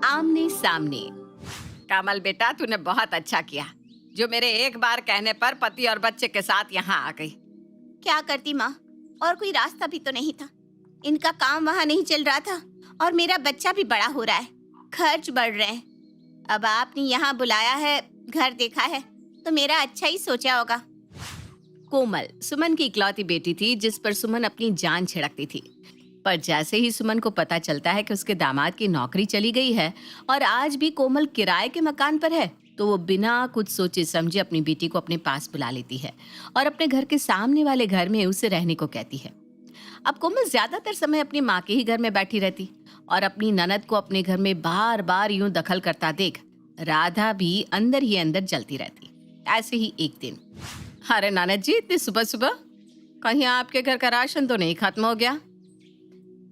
आमने सामने। कमल बेटा, तूने बहुत अच्छा किया जो मेरे एक बार कहने पर पति और बच्चे के साथ यहाँ आ गई। क्या करती माँ, और कोई रास्ता भी तो नहीं था। इनका काम वहाँ नहीं चल रहा था और मेरा बच्चा भी बड़ा हो रहा है, खर्च बढ़ रहे हैं। अब आपने यहाँ बुलाया है, घर देखा है तो मेरा अच्छा ही सोचा होगा। कोमल सुमन की इकलौती बेटी थी जिस पर सुमन अपनी जान छिड़कती थी। पर जैसे ही सुमन को पता चलता है कि उसके दामाद की नौकरी चली गई है और आज भी कोमल किराए के मकान पर है, तो वो बिना कुछ सोचे समझे अपनी बेटी को अपने पास बुला लेती है और अपने घर के सामने वाले घर में उसे रहने को कहती है। अब कोमल ज्यादातर समय अपनी माँ के ही घर में बैठी रहती और अपनी ननद को अपने घर में बार बार यूं दखल करता देख राधा भी अंदर ही अंदर जलती रहती। ऐसे ही एक दिन, अरे ननद जी, इतनी सुबह सुबह कहीं आपके घर का राशन तो नहीं खत्म हो गया?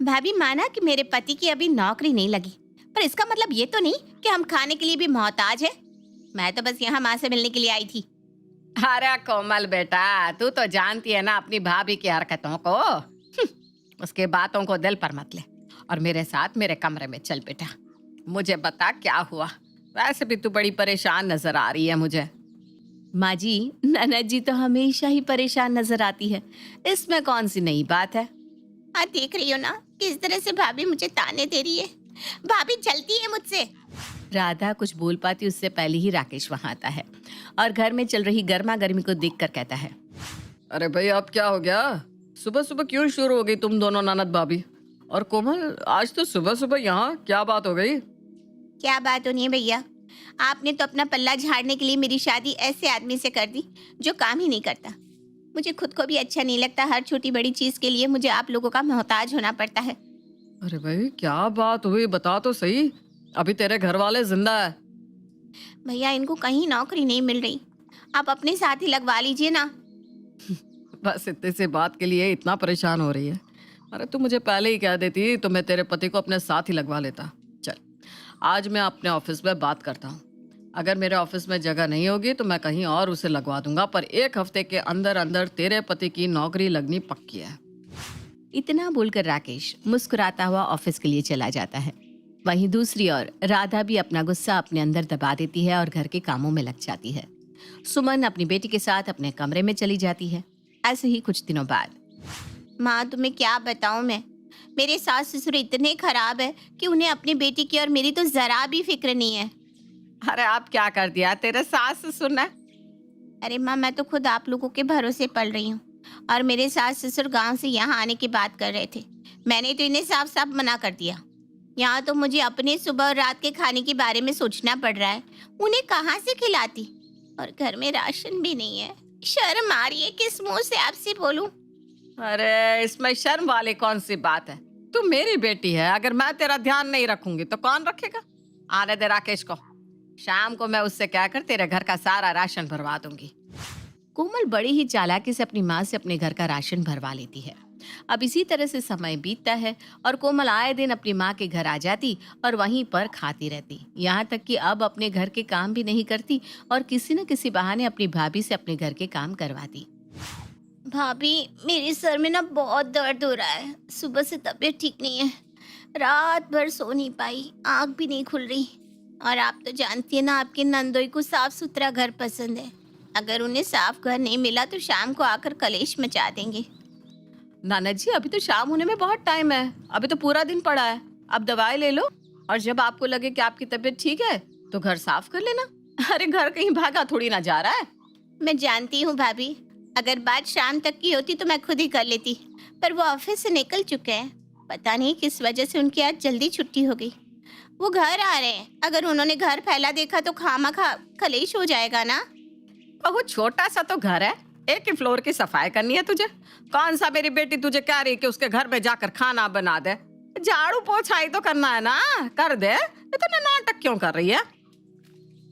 भाभी, माना कि मेरे पति की अभी नौकरी नहीं लगी, पर इसका मतलब ये तो नहीं कि हम खाने के लिए भी मोहताज है। मैं तो बस यहाँ माँ से मिलने के लिए आई थी। अरे कोमल बेटा, तू तो जानती है ना अपनी भाभी की हरकतों को। उसके बातों को दिल पर मत ले और मेरे साथ मेरे कमरे में चल बेटा। मुझे बता क्या हुआ। वैसे भी तू बड़ी परेशान नजर आ रही है मुझे। माँ जी, ननद जी तो हमेशा ही परेशान नजर आती है, इसमें कौन सी नई बात है? हाँ, देख रही हो ना किस तरह से भाभी मुझे ताने दे रही है। भाभी जलती है मुझसे। राधा कुछ बोल पाती उससे पहले ही राकेश वहां आता है और घर में चल रही गर्मा गर्मी को देखकर कहता है, अरे भाई, अब क्या हो गया? सुबह सुबह क्यों शुरू हो गई तुम दोनों ननद भाभी? और कोमल, आज तो सुबह सुबह यहाँ क्या बात हो गई? क्या बात होनी है भैया, आपने तो अपना पल्ला झाड़ने के लिए मेरी शादी ऐसे आदमी से कर दी जो काम ही नहीं करता। मुझे खुद को भी अच्छा नहीं लगता, हर छोटी बड़ी चीज के लिए मुझे आप लोगों का मोहताज होना पड़ता है। अरे भाई, क्या बात हुई? बता तो सही। अभी तेरे घर वाले जिंदा है? भैया, इनको कहीं नौकरी नहीं मिल रही, आप अपने साथ ही लगवा लीजिए ना। बस इतने से बात के लिए इतना परेशान हो रही है? अरे तू मुझे पहले ही कह देती तो मैं तेरे पति को अपने साथ ही लगवा लेता। चल, आज मैं अपने ऑफिस में बात करता हूँ। अगर मेरे ऑफिस में जगह नहीं होगी तो मैं कहीं और उसे लगवा दूंगा, पर 1 हफ्ते के अंदर अंदर तेरे पति की नौकरी लगनी पक्की है। इतना बोलकर राकेश मुस्कुराता हुआ ऑफिस के लिए चला जाता है। वहीं दूसरी ओर राधा भी अपना गुस्सा अपने अंदर दबा देती है और घर के कामों में लग जाती है। सुमन अपनी बेटी के साथ अपने कमरे में चली जाती है। ऐसे ही कुछ दिनों बाद, माँ, तुम्हें क्या बताऊं मैं, मेरे सास ससुर इतने खराब है कि उन्हें अपनी बेटी की और मेरी तो जरा भी फिक्र नहीं है। अरे आप क्या कर दिया तेरे सास ससुर ने? अरे माँ, मैं तो खुद आप लोगों के भरोसे पल रही हूँ और मेरे सास ससुर गांव से यहाँ आने की बात कर रहे थे। मैंने तो इन्हें साफ साफ मना कर दिया। यहाँ तो मुझे अपने सुबह और रात के खाने के बारे में सोचना पड़ रहा है, उन्हें कहाँ से खिलाती, और घर में राशन भी नहीं है। शर्म आ रही है, किस मुंह से आपसे बोलूं। अरे इसमें शर्म वाली कौन सी बात है? तू मेरी बेटी है, अगर मैं तेरा ध्यान नहीं रखूंगी तो कौन रखेगा? आने दे राकेश को, शाम को मैं उससे कहकर तेरे घर का सारा राशन भरवा दूंगी। कोमल बड़ी ही चालाकी से अपनी माँ से अपने घर का राशन भरवा लेती है। अब इसी तरह से समय बीतता है और कोमल आए दिन अपनी माँ के घर आ जाती और वहीं पर खाती रहती। यहाँ तक कि अब अपने घर के काम भी नहीं करती और किसी न किसी बहाने अपनी भाभी से अपने घर के काम करवाती। भाभी, मेरे सर में ना बहुत दर्द हो रहा है, सुबह से तबीयत ठीक नहीं है, रात भर सो नहीं पाई, आँख भी नहीं खुल रही। और आप तो जानती है ना, आपके नंदोई को साफ सुथरा घर पसंद है। अगर उन्हें साफ घर नहीं मिला तो शाम को आकर कलेश मचा देंगे। नाना जी, अभी तो शाम होने में बहुत टाइम है, अभी तो पूरा दिन पड़ा है। अब दवाई ले लो और जब आपको लगे कि आपकी तबीयत ठीक है तो घर साफ कर लेना। अरे घर कहीं भागा थोड़ी ना जा रहा है। मैं जानती हूँ भाभी, अगर बात शाम तक की होती तो मैं खुद ही कर लेती, पर वो ऑफिस से निकल चुके हैं। पता नहीं किस वजह से उनकी आज जल्दी छुट्टी हो गई। वो घर आ रहे हैं, अगर उन्होंने घर फैला देखा तो खामखा कलेश हो जाएगा ना। बहुत छोटा सा तो घर है, 1 ही फ्लोर की सफाई करनी है तुझे। कौन सा मेरी बेटी तुझे कह रही कि उसके घर में जाकर खाना बना दे? झाड़ू पोछा ही तो करना है ना, कर दे। इतना नाटक क्यों कर रही है?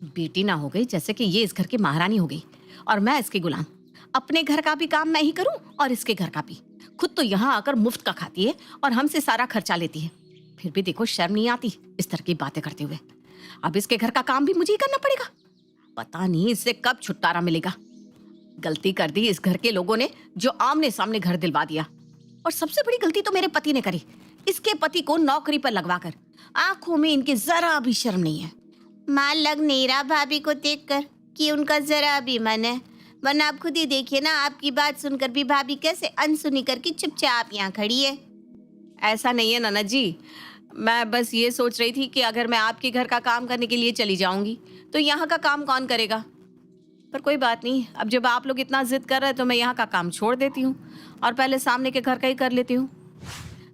बेटी ना हो गई जैसे कि ये इस घर की महारानी हो गई और मैं इसकी गुलाम। अपने घर का भी काम मैं ही करूं और इसके घर का भी। खुद तो यहाँ आकर मुफ्त का खाती है और हमसे सारा खर्चा लेती है, फिर भी देखो शर्म नहीं आती इस तरह की बातें करते हुए। अब इसके घर का काम भी मुझे ही करना पड़ेगा। पता नहीं इससे कब छुटकारा मिलेगा। गलती कर दी इस घर के लोगों ने जो आमने सामने घर दिलवा दिया, और सबसे बड़ी गलती तो मेरे पति ने करी इसके पति को नौकरी पर लगवाकर। आंखों में इनके जरा भी शर्म नहीं है। माँ, लग नहीं रहा भाभी को देखकर कि उनका जरा भी मन है, वरना आप खुद ही देखिए ना, आपकी बात सुनकर भी भाभी कैसे अनसुनी करके चुपचाप यहाँ खड़ी है। ऐसा नहीं है ननद जी, मैं बस ये सोच रही थी कि अगर मैं आपके घर का काम करने के लिए चली जाऊंगी तो यहाँ का काम कौन करेगा। पर कोई बात नहीं, अब जब आप लोग इतना जिद कर रहे हैं तो मैं यहाँ का काम छोड़ देती हूँ और पहले सामने के घर का ही कर लेती हूँ।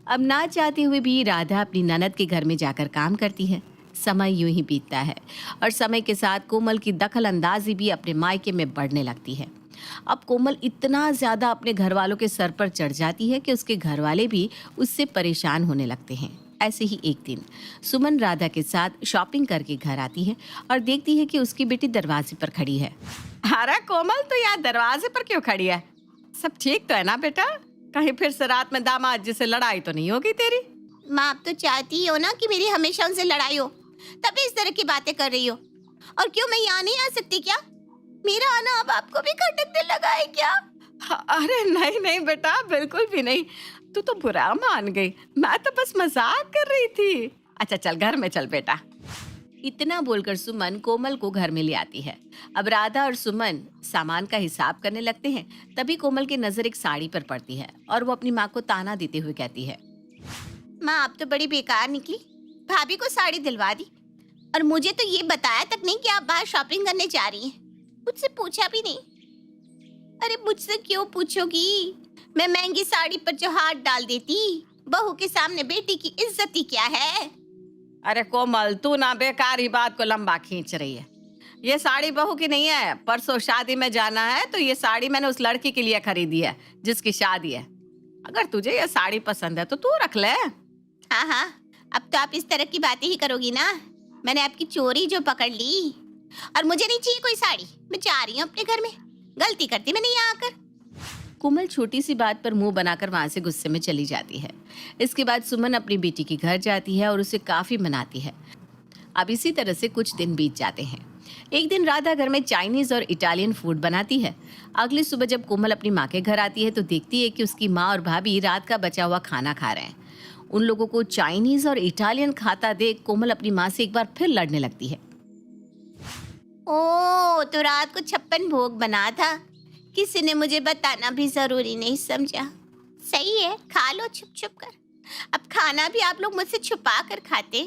अब ना चाहते हुए भी राधा अपनी ननद के घर में जाकर काम करती है। समय यूं ही बीतता है और समय के साथ कोमल की दखल अंदाजी भी अपने मायके में बढ़ने लगती है। अब कोमल इतना ज़्यादा अपने घर वालों के सर पर चढ़ जाती है कि उसके घर वाले भी उससे परेशान होने लगते हैं। ऐसे ही एक दिन सुमन राधा के साथ शॉपिंग करके घर आती है और देखती है कि उसकी बेटी दरवाजे पर खड़ी है। अरे कोमल, तो यहाँ दरवाजे पर क्यों खड़ी है? सब ठीक तो है ना बेटा? कहीं फिर से रात में दामाद जी से लड़ाई तो नहीं होगी तेरी? माँ, आप तो चाहती हो ना कि मेरी हमेशा उनसे लड़ाई हो, तभी इस तरह की बातें कर रही हो। और क्यों, मैं यहाँ नहीं आ सकती क्या? मेरा आना अब आपको भी खटकने लगा है क्या? अरे नहीं नहीं बेटा, बिल्कुल भी नहीं। तू तो बुरा मान गई, मैं तो बस मजाक कर रही थी। अच्छा चल, घर में चल बेटा। इतना बोलकर सुमन कोमल को घर में ले आती है। अब राधा और सुमन सामान का हिसाब करने लगते हैं। तभी कोमल की नजर एक साड़ी पर पड़ती है और वो अपनी माँ को ताना देते हुए कहती है, माँ, आप तो बड़ी बेकार निकली। भाभी को साड़ी दिलवा दी और मुझे तो ये बताया तक नहीं कि आप बाहर शॉपिंग करने जा रही हैं। मुझसे पूछा भी नहीं। अरे मुझसे क्यों पूछोगी? मैं महंगी साड़ी पर जो हाथ डाल देती, बहू के सामने बेटी की इज्जत ही क्या है? अरे कोमल, तू ना बेकार ही बात को लंबा खींच रही है। ये साड़ी बहू की नहीं है। परसों शादी में जाना है तो ये साड़ी मैंने उस लड़की के लिए खरीदी है जिसकी शादी है। अगर तुझे ये साड़ी पसंद है तो तू रख ले। हाँ हाँ, अब तो आप इस तरह की बातें ही करोगी ना। मैंने आपकी चोरी जो पकड़ ली, और मुझे नहीं चाहिए कोई साड़ी। मैं जा रही हूँ अपने घर में। गलती करती मैंने यहाँ आकर। कोमल छोटी सी बात पर मुंह बनाकर वहां से गुस्से में चली जाती है। इसके बाद सुमन अपनी बेटी के घर जाती है और उसे काफी मनाती है। अब इसी तरह से कुछ दिन बीत जाते हैं। एक दिन राधा घर में चाइनीज और इटालियन फूड बनाती है। अगली सुबह जब कोमल अपनी माँ के घर आती है तो देखती है कि उसकी माँ और भाभी रात का बचा हुआ खाना खा रहे हैं। उन लोगों को चाइनीज और इटालियन खाता देख कोमल अपनी माँ से एक बार फिर लड़ने लगती है। ओ, तो रात को 56 भोग बना था। किसी ने मुझे बताना भी जरूरी नहीं समझा। सही है, खा लो छुप छुप कर। अब खाना भी आप लोग मुझसे छुपा कर खाते।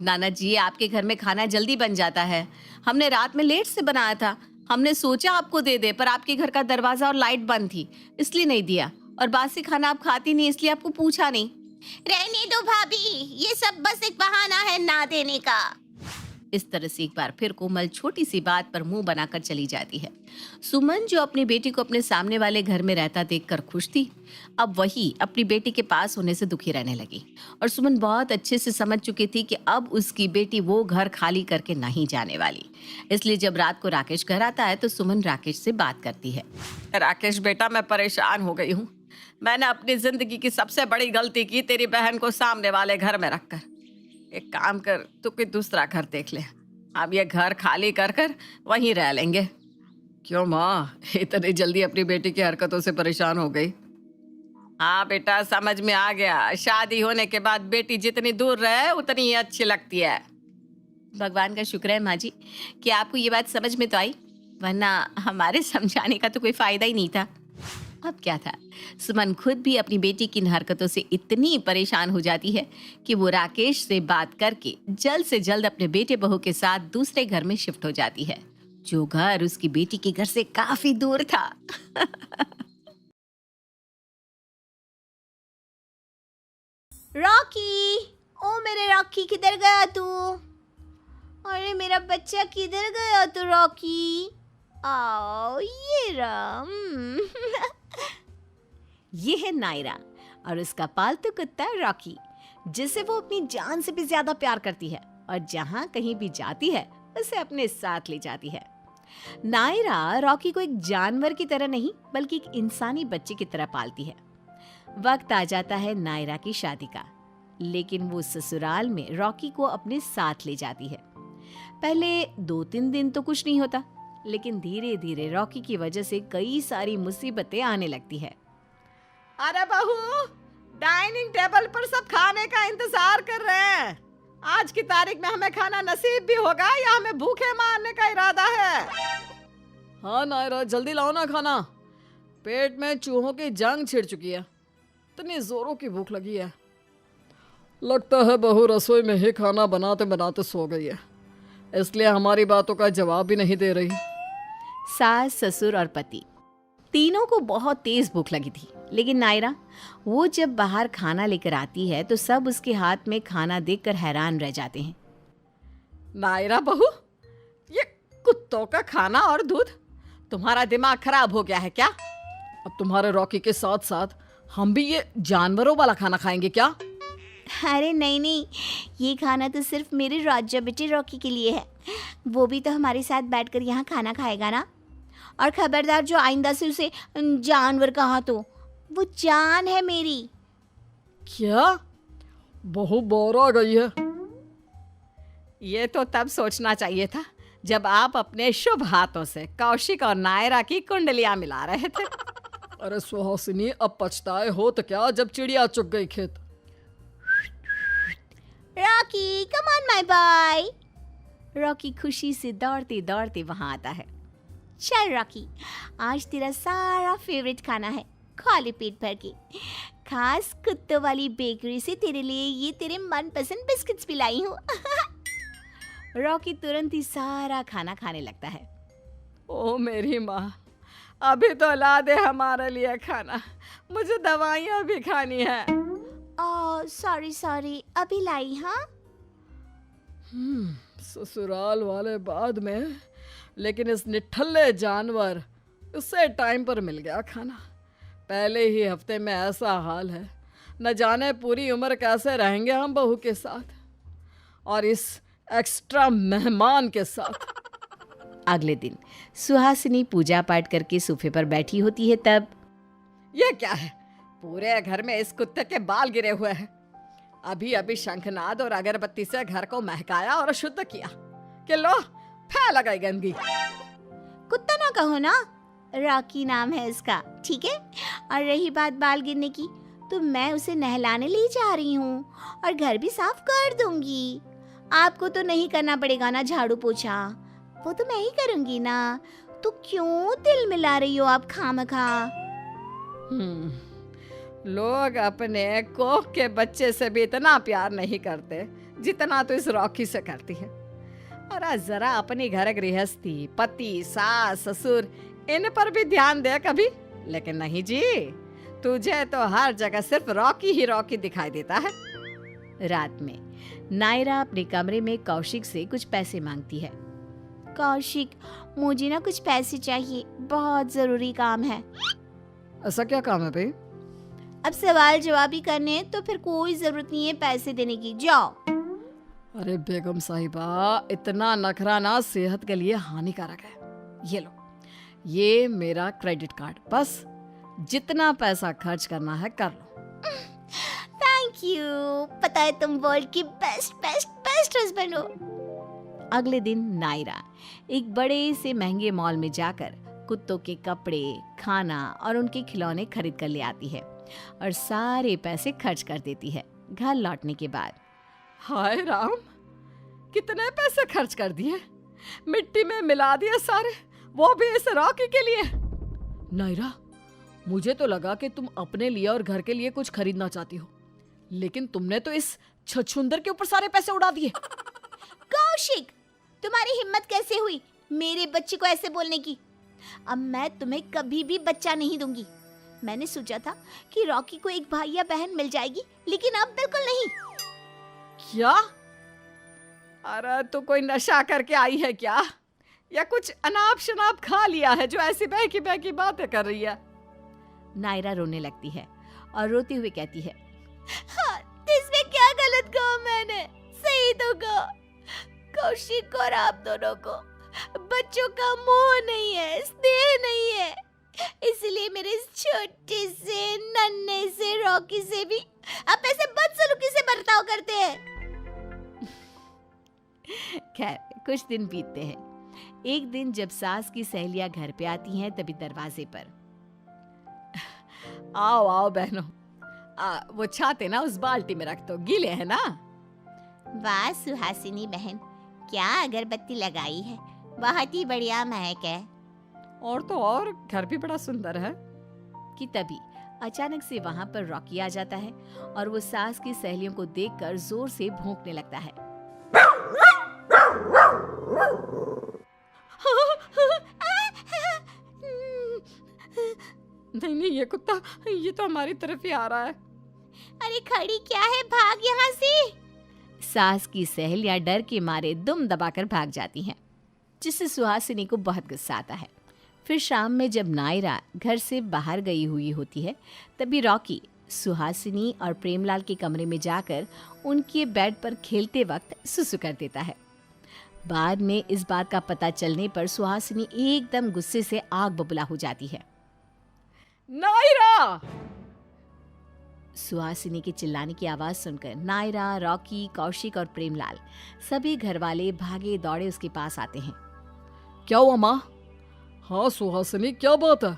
नाना जी, आपके घर में खाना जल्दी बन जाता है। हमने रात में लेट से बनाया था। हमने सोचा आपको दे दे, पर आपके घर का दरवाजा और लाइट बंद थी, इसलिए नहीं दिया। और बासी खाना आप खाती नहीं, इसलिए आपको पूछा नहीं। रहने दो भाभी, ये सब बस एक बहाना है ना देने का। इस तरह से एक बार फिर कोमल छोटी सी बात पर मुंह बनाकर चली जाती है। सुमन, जो अपनी बेटी को अपने सामने वाले घर में रहता देखकर खुश थी, अब वही अपनी बेटी के पास होने से दुखी रहने लगी। और सुमन बहुत अच्छे से समझ चुकी थी कि अब उसकी बेटी वो घर खाली करके नहीं जाने वाली। इसलिए जब रात को राकेश घर आता है तो सुमन राकेश से बात करती है। राकेश बेटा, मैं परेशान हो गई हूँ। मैंने अपनी जिंदगी की सबसे बड़ी गलती की, तेरी बहन को सामने वाले घर में रखकर। एक काम कर, तू कोई दूसरा घर देख ले। अब ये घर खाली कर कर वहीं रह लेंगे। क्यों माँ, इतनी जल्दी अपनी बेटी की हरकतों से परेशान हो गई? हाँ बेटा, समझ में आ गया। शादी होने के बाद बेटी जितनी दूर रहे उतनी ही अच्छी लगती है। भगवान का शुक्र है माँ जी कि आपको ये बात समझ में तो आई, वरना हमारे समझाने का तो कोई फायदा ही नहीं था। अब क्या था, सुमन खुद भी अपनी बेटी की इन हरकतों से इतनी परेशान हो जाती है कि वो राकेश से बात करके जल्द से जल्द अपने बेटे बहू के साथ दूसरे घर में शिफ्ट हो जाती है, जो घर उसकी बेटी के घर से काफी दूर था। रॉकी, ओ मेरे रॉकी, किधर गया तू? अरे मेरा बच्चा किधर गया तू रॉकी? आओ, ये राम। ये है नायरा और उसका पालतू कुत्ता रॉकी, जिसे वो अपनी जान से भी ज्यादा प्यार करती है और जहां कहीं भी जाती है उसे अपने साथ ले जाती है। नायरा रॉकी को एक जानवर की तरह नहीं बल्कि एक इंसानी बच्चे की तरह पालती है। वक्त आ जाता है नायरा की शादी का, लेकिन वो ससुराल में रॉकी को अपने साथ ले जाती है। पहले 2-3 दिन तो कुछ नहीं होता, लेकिन धीरे धीरे रॉकी की वजह से कई सारी मुसीबतें आने लगती है। अरे बहू, डाइनिंग टेबल पर सब खाने का इंतजार कर रहे हैं। आज की तारीख में हमें खाना नसीब भी होगा या हमें भूखे मारने का इरादा है? हाँ नायरा, जल्दी लाओ ना खाना। पेट में चूहों की जंग छिड़ चुकी है, इतनी जोरों की भूख लगी है। लगता है बहू रसोई में ही खाना बनाते बनाते सो गई है, इसलिए हमारी बातों का जवाब भी नहीं दे रही। सास, ससुर और पति तीनों को बहुत तेज भूख लगी थी, लेकिन नायरा वो जब बाहर खाना लेकर आती है तो सब उसके हाथ में खाना देखकर हैरान रह जाते हैं। नायरा बहू, ये कुत्तों का खाना और दूध, तुम्हारा दिमाग खराब हो गया है क्या? अब तुम्हारे रॉकी के साथ साथ हम भी ये जानवरों वाला खाना खाएंगे क्या? अरे नहीं नहीं, ये खाना तो सिर्फ मेरे राजा बेटे रॉकी के लिए है। वो भी तो हमारे साथ बैठकर यहाँ खाना खाएगा ना। और खबरदार, जो आइंदा से उसे जानवर कहा तो वो जान है मेरी। क्या? बहू बोर आ गई है। ये तो तब सोचना चाहिए था जब आप अपने शुभ हाथों से कौशिक और नायरा की कुंडलियां मिला रहे थे। अरे सुहासिनी, अब पछताए हो तो क्या जब चिड़िया चुग गई खेत। Rocky, come on my boy. Rocky खुशी से दौड़ते दौड़ते वहां आता है। चल रॉकी, आज तेरा सारा फेवरेट खाना है, खा ले पेट भर के। खास कुत्तों वाली बेकरी से तेरे लिए ये तेरे मनपसंद बिस्किट्स भी लाई हूँ। रॉकी तुरंत ही सारा खाना खाने लगता है। ओ मेरी माँ, अभी तो ला दे हमारे लिए खाना, मुझे दवाइयाँ भी खानी है। सॉरी सॉरी, अभी लाई। हाँ, ससुराल वाले बाद में, लेकिन इस निठल्ले जानवर, उससे टाइम पर मिल गया खाना। पहले ही हफ्ते में ऐसा हाल है, न जाने पूरी उम्र कैसे रहेंगे हम बहू के साथ और इस एक्स्ट्रा मेहमान के साथ। अगले दिन सुहासिनी पूजा पाठ करके सोफे पर बैठी होती है, तब ये क्या है? पूरे घर में इस कुत्ते के बाल गिरे हुए हैं। अभी अभी शंखनाद और अगरबत्ती से घर को महकाया और शुद्ध किया कि लो फैल गई गंदगी। कुत्ता ना कहो ना, रॉकी नाम है इसका, ठीक है। और रही बात बाल गिरने की, तो मैं उसे नहलाने ले जा रही हूँ और घर भी साफ कर दूंगी। आपको तो नहीं करना पड़ेगा ना झाड़ू पोछा, वो तो मैं ही करूंगी ना। तो क्यों दिल मिला रही हो आप खामखा? लोग अपने कोख के बच्चे से भी इतना प्यार नहीं करते जितना तो इस रॉकी से करती है। अरे जरा अपनी घर गृहस्थी, पति, सास, ससुर, इन पर भी ध्यान दे कभी। लेकिन नहीं जी, तुझे तो हर जगह सिर्फ रॉकी ही रॉकी दिखाई देता है। रात में नायरा अपने कमरे में कौशिक से कुछ पैसे मांगती है। कौशिक, मुझे ना कुछ पैसे चाहिए, बहुत जरूरी काम है। ऐसा क्या काम है भाई? अब सवाल जवाब ही करने हैं तो फिर कोई जरूरत नहीं है पैसे देने की, जाओ। अरे बेगम साहिबा, इतना नखरा ना सेहत के लिए हानिकारक है। ये लो, ये मेरा क्रेडिट कार्ड, बस जितना पैसा खर्च करना है कर लो। थैंक यू, पता है तुम वर्ल्ड की बेस्ट बेस्ट बेस्ट हस्बैंड हो। अगले दिन नायरा एक बड़े से महंगे मॉल में जाकर कुत्तों के कपड़े, खाना और उनके खिलौने खरीद कर ले आती है और सारे पैसे खर्च कर देती है। घर लौटने के बाद हाय राम, कितने पैसे खर्च कर दिए, मिट्टी में मिला दिए सारे, वो भी इस रॉकी के लिए। नायरा, मुझे तो लगा कि तुम अपने लिए और घर के लिए कुछ खरीदना चाहती हो, लेकिन तुमने तो इस छछूंदर के ऊपर सारे पैसे उड़ा दिए। कौशिक, तुम्हारी हिम्मत कैसे हुई मेरे बच्चे को ऐसे बोलने की? अब मैं तुम्हें कभी भी बच्चा नहीं दूंगी। मैंने सोचा था कि रॉकी को एक भाई या बहन मिल जाएगी, लेकिन अब बिल्कुल नहीं। क्या? अरे तू कोई नशा करके आई है क्या, या कुछ अनाप शनाप खा लिया है जो ऐसी बहकी बहकी बातें कर रही है? नायरा रोने लगती है और रोते हुए कहती है, हाँ, इसमें क्या गलत कहा मैंने? सही तो कहा। कौशिक और आप दोनों को बच्चों का मोह नहीं है, स्नेह नहीं है, इसलिए मेरे इस छोटे से नन्हे से रॉकी से भी आप ऐसे बदसलूकी से बर्ताव करते हैं। खैर कुछ दिन बीतते हैं। एक दिन जब सास की सहेलियां घर पे आती हैं, तभी दरवाजे पर, आओ आओ बहनों, वो छाते ना उस बाल्टी में रख दो, गीले है ना। वाह सुहासिनी बहन, क्या अगरबत्ती लगाई है, बहुत ही बढ़िया महक है। और तो और घर भी बड़ा सुंदर है। कि तभी अचानक से वहां पर रॉकी आ जाता है और वो सास की सहेलियों को देखकर जोर से भौंकने लगता है। नहीं नहीं, ये कुत्ता ये तो हमारी तरफ ही आ रहा है। अरे खड़ी क्या है, भाग यहाँ से। सास की सहेलियां डर के मारे दुम दबाकर भाग जाती हैं, जिससे सुहासिनी को बहुत गुस्सा आता है। फिर शाम में जब नायरा घर से बाहर गई हुई होती है, तभी रॉकी सुहासिनी और प्रेमलाल के कमरे में जाकर उनके बेड पर खेलते वक्त सुसु कर देता है। बाद में इस बात का पता चलने पर सुहासिनी एकदम गुस्से से आग बबूला हो जाती है। नायरा! सुहासिनी के चिल्लाने की आवाज सुनकर नायरा, रॉकी, कौशिक और प्रेमलाल सभी घरवाले भागे दौड़े उसके पास आते हैं। क्या हुआ माँ? हाँ सुहासिनी, क्या बात है?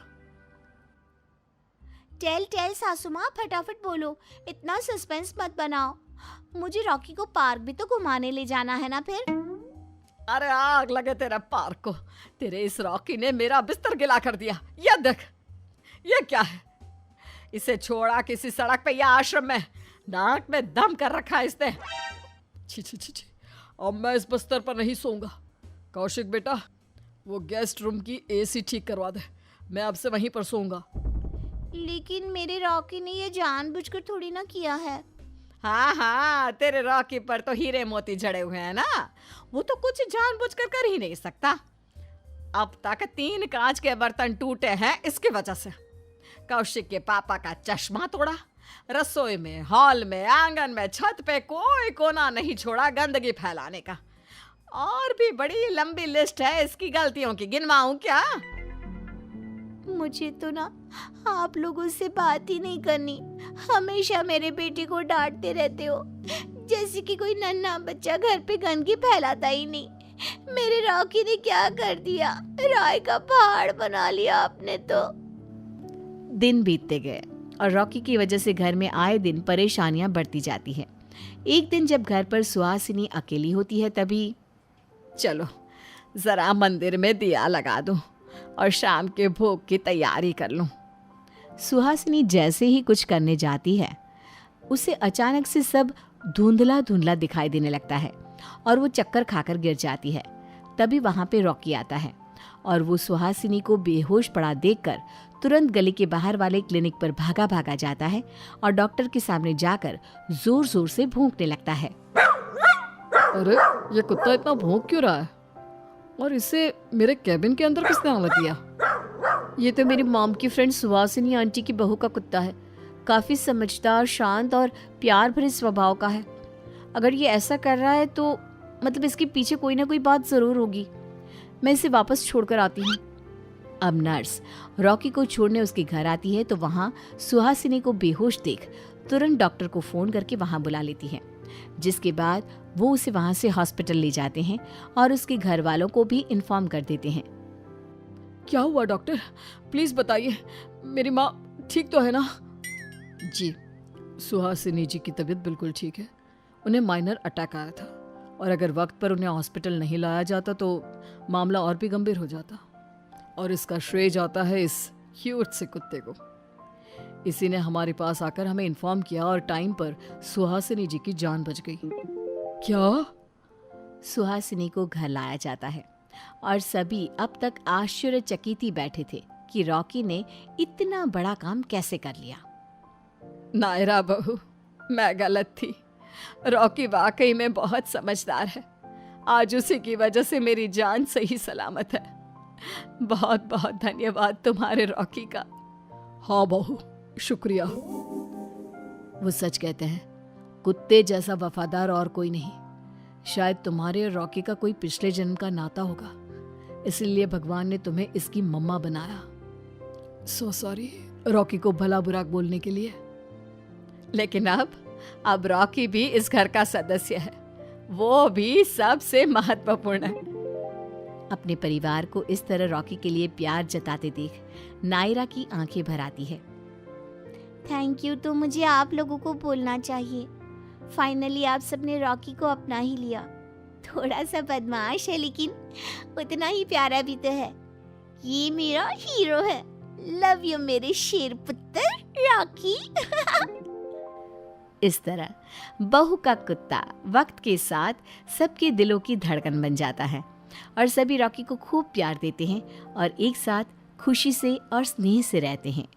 टेल सासू माँ, फटाफट बोलो, इतना सस्पेंस मत बनाओ। मुझे रॉकी को पार्क भी तो घुमाने ले जाना है ना फिर। अरे आग लगे तेरे पार्क को, तेरे इस रॉकी ने मेरा बिस्तर गिला कर दिया। ये देख, ये क्या है? इसे छोड़ा किसी सड़क पे या आश्रम में, नाक में दम कर रखा है इसने। छी छी छी छी, अब मैं इस बिस्तर पर नहीं सोऊंगा। कौशिक बेटा, वो गेस्ट रूम की एसी ठीक करवा दे, मैं अब से वहीं पर सोऊंगा। लेकिन मेरे रॉकी ने ये जानबूझकर थोड़ी ना किया है। हाँ हाँ, तेरे रॉकी पर तो हीरे मोती जड़े हुए हैं ना, वो तो कुछ जानबूझकर कर ही नहीं सकता। अब तक 3 कांच के बर्तन टूटे हैं इसकी वजह से। कौशिक के पापा का चश्मा तोड़ा, रसोई में, हॉल में, आंगन में, छत पे कोई कोना नहीं छोड़ा गंदगी फैलाने का। और भी बड़ी लंबी लिस्ट है इसकी गलतियों की, गिनवाऊं क्या? मुझे तो ना आप लोगों से बात ही नहीं करनी। हमेशा मेरे बेटे को डांटते रहते हो, जैसे कि कोई नन्हा बच्चा घर पे गंदगी फैलाता ही नहीं। मेरे रॉकी ने क्या कर दिया, राय का पहाड़ बना लिया आपने तो। दिन बीतते गए और रॉकी की वजह से घर में आए दिन परेशानियां बढ़ती जाती हैं। एक दिन जब घर पर सुहासिनी अकेली होती है, तभी चलो जरा मंदिर में दिया लगा दूं और शाम के भोग की तैयारी कर लूं। सुहासिनी जैसे ही कुछ करने जाती है, उसे अचानक से सब धुंधला धुंधला दिखाई देने लगता है और वो चक्कर खाकर गिर जाती है। तभी वहां पे रॉकी आता है और वो सुहासिनी को बेहोश पड़ा देखकर तुरंत गली के बाहर वाले क्लिनिक पर भागा भागा जाता है और डॉक्टर के सामने जाकर जोर जोर से भौंकने लगता है। अरे ये कुत्ता इतना भौंक क्यों रहा है? और इसे मेरे कैबिन के अंदर किसने आने दिया? ये तो मेरी मॉम की फ्रेंड सुहासिनी आंटी की बहू का कुत्ता है। काफी समझदार, शांत और प्यार भरे स्वभाव का है। अगर ये ऐसा कर रहा है तो मतलब इसके पीछे कोई ना कोई बात जरूर होगी। मैं इसे वापस छोड़कर आती हूँ। अब नर्स रॉकी को छोड़ने उसके घर आती है तो वहाँ सुहासिनी को बेहोश देख तुरंत डॉक्टर को फोन करके वहाँ बुला लेती है, जिसके बाद वो उसे वहाँ से हॉस्पिटल ले जाते हैं और उसके घर वालों को भी इन्फॉर्म कर देते हैं। क्या हुआ डॉक्टर, प्लीज बताइए, मेरी माँ ठीक तो है ना? जी, सुहासिनी जी की तबीयत बिल्कुल ठीक है। उन्हें माइनर अटैक आया था और अगर वक्त पर उन्हें हॉस्पिटल नहीं लाया जाता तो मामला और भी गंभीर हो जाता, और इसका श्रेय जाता है इस क्यूट से कुत्ते को। इसी ने हमारे पास आकर हमें इन्फॉर्म किया और टाइम पर सुहासिनी जी की जान बच गई। क्या? सुहासिनी को घर लाया जाता है और सभी अब तक आश्चर्यचकित ही बैठे थे कि रॉकी ने इतना बड़ा काम कैसे कर लिया। नायरा बहू, मैं गलत थी। रॉकी वाकई में बहुत समझदार है। आज उसी की वजह से मेरी जान सही सलामत है। बहुत बहुत धन्यवाद तुम्हारे रॉकी का। हाँ बहू, शुक्रिया। वो सच कहते हैं, कुत्ते जैसा वफादार और कोई नहीं। शायद तुम्हारे और रॉकी का कोई पिछले जन्म का नाता होगा, इसलिए भगवान ने तुम्हें इसकी मम्मा बनाया। सो सॉरी रॉकी को भला बुरा बोलने के लिए। लेकिन अब रॉकी भी इस घर का सदस्य है, वो भी सबसे महत्वपूर्ण है। अपने परिवार को इस तरह रॉकी के लिए प्यार जताते देख नायरा की आंखें भर आती है। थैंक यू तो मुझे आप लोगों को बोलना चाहिए। फाइनली आप सबने रॉकी को अपना ही लिया। थोड़ा सा बदमाश है लेकिन उतना ही प्यारा भी तो है। ये मेरा हीरो है। लव यू मेरे शेर पुत्र रॉकी। इस तरह बहू का कुत्ता वक्त के साथ सबके दिलों की धड़कन बन जाता है और सभी रॉकी को खूब प्यार देते हैं और एक साथ खुशी से और स्नेह से रहते हैं।